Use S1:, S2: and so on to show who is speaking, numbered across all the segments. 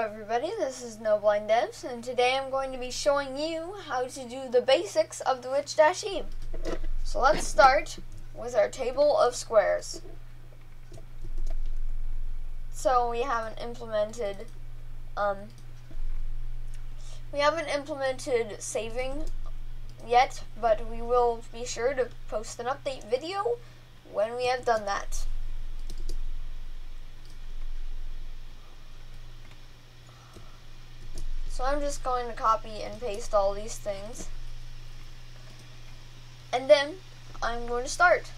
S1: everybody, this is NoBlindDevs, and today I'm going to be showing you how to do the basics of the Witch-E. So let's start with our table of squares. So we haven't implemented saving yet, but we will be sure to post an update video when we have done that. So I'm just going to copy and paste all these things. And then I'm going to start.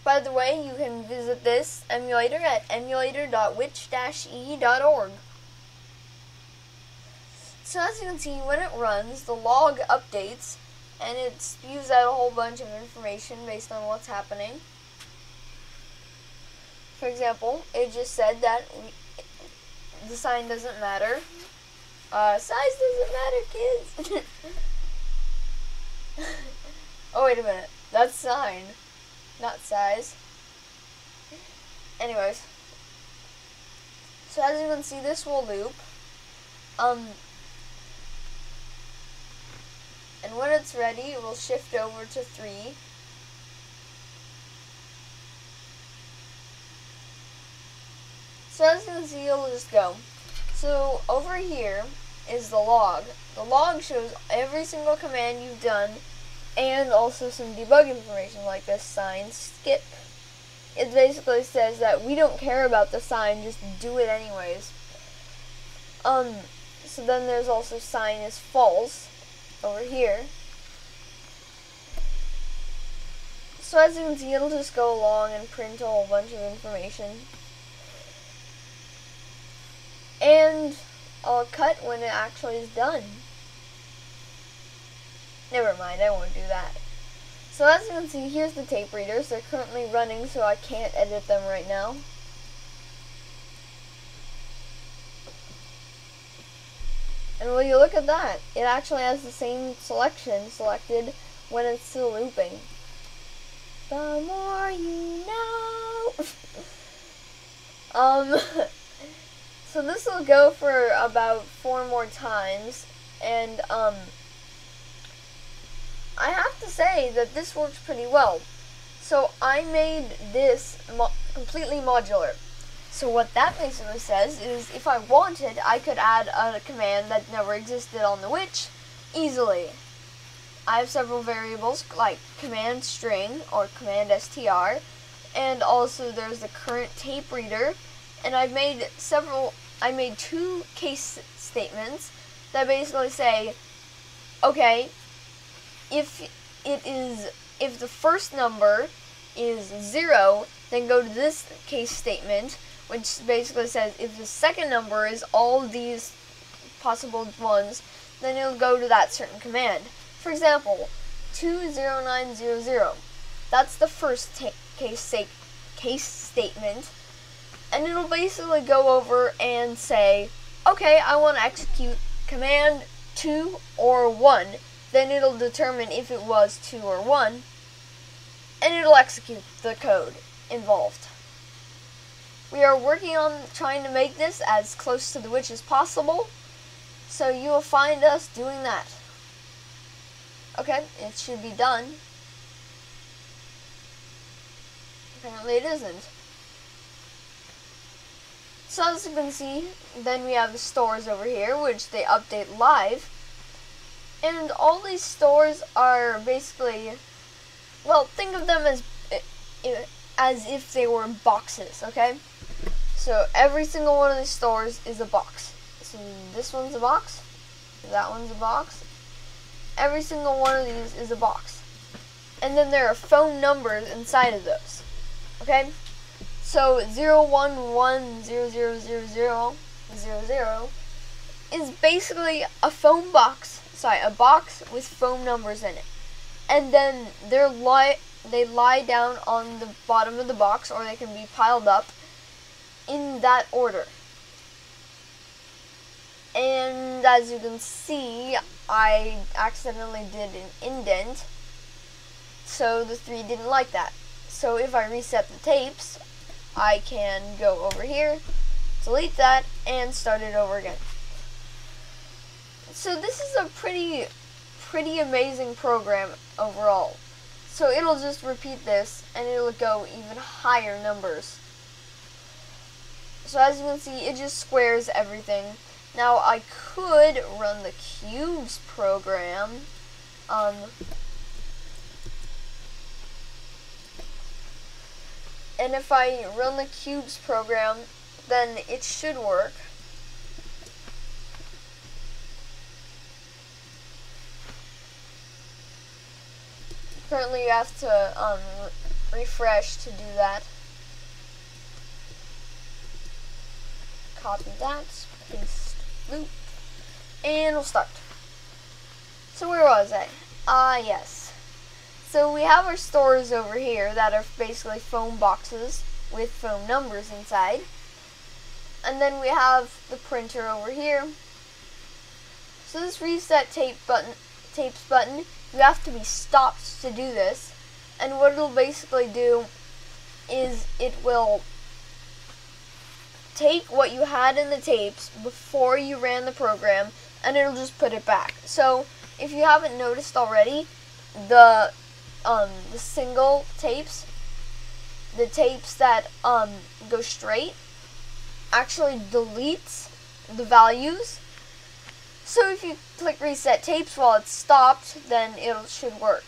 S1: By the way, you can visit this emulator at emulator.witch-e.org. So as you can see, when it runs, the log updates and it spews out a whole bunch of information based on what's happening. For example, it just said that the sign doesn't matter. Size doesn't matter, kids. Oh, wait a minute. That's sign, not size. Anyways. So as you can see, this will loop. And when it's ready, it will shift over to 3. So as you can see, it'll just go. So over here is the log. The log shows every single command you've done and also some debug information like this sign skip. It basically says that we don't care about the sign, just do it anyways. So then there's also sign is false over here. So as you can see, it'll just go along and print a whole bunch of information. And I'll cut when it actually is done. Never mind, I won't do that. So as you can see, here's the tape readers. They're currently running, so I can't edit them right now. And will you look at that? It actually has the same selection selected when it's still looping. The more you know. So this will go for about 4 more times, and I have to say that this works pretty well. So I made this completely modular. So what that basically says is if I wanted, I could add a command that never existed on the Witch easily. I have several variables like command string or command str, and also there's the current tape reader, and I made 2 case statements that basically say, okay, if the first number is 0, then go to this case statement, which basically says if the second number is all these possible ones, then it'll go to that certain command. For example, 20900. That's the first case statement. And it'll basically go over and say, okay, I want to execute command 2 or 1. Then it'll determine if it was 2 or 1. And it'll execute the code involved. We are working on trying to make this as close to the Witch as possible. So you will find us doing that. Okay, it should be done. Apparently it isn't. So as you can see, then we have the stores over here, which they update live. And all these stores are basically, well, think of them as if they were boxes, okay? So every single one of these stores is a box. So this one's a box, that one's a box. Every single one of these is a box. And then there are phone numbers inside of those, okay? So 011000000 is basically a phone box. Sorry, a box with phone numbers in it. And then they lie down on the bottom of the box, or they can be piled up in that order. And as you can see, I accidentally did an indent, so the 3 didn't like that. So if I reset the tapes, I can go over here, delete that, and start it over again. So this is a pretty amazing program overall. So it'll just repeat this, and it'll go even higher numbers. So as you can see, it just squares everything. Now I could run the cubes program. And if I run the cubes program, then it should work. Currently you have to refresh to do that. Copy that, paste loop, and we'll start. So where was I? Yes. So we have our stores over here that are basically phone boxes with phone numbers inside. And then we have the printer over here. So this reset tapes button, you have to be stopped to do this. And what it'll basically do is it will take what you had in the tapes before you ran the program, and it'll just put it back. So if you haven't noticed already, the single tapes, the tapes that go straight, actually deletes the values. So if you click reset tapes while it's stopped, then it should work.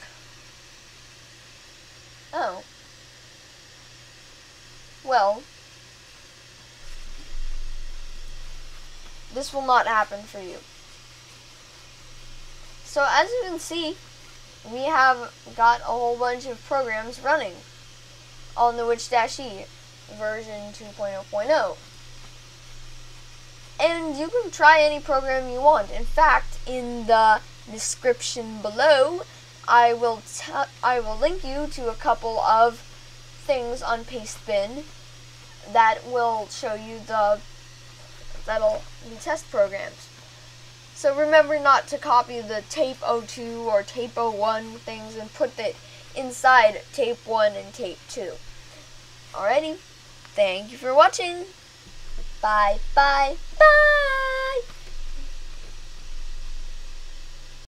S1: Oh. Well, this will not happen for you. So as you can see, we have got a whole bunch of programs running on the Witch-E version 2.0.0. And you can try any program you want. In fact, in the description below, I will link you to a couple of things on Pastebin that will show you the test programs. So remember not to copy the tape 02 or tape 01 things and put it inside tape 1 and tape 2. Alrighty, thank you for watching. Bye, bye, bye!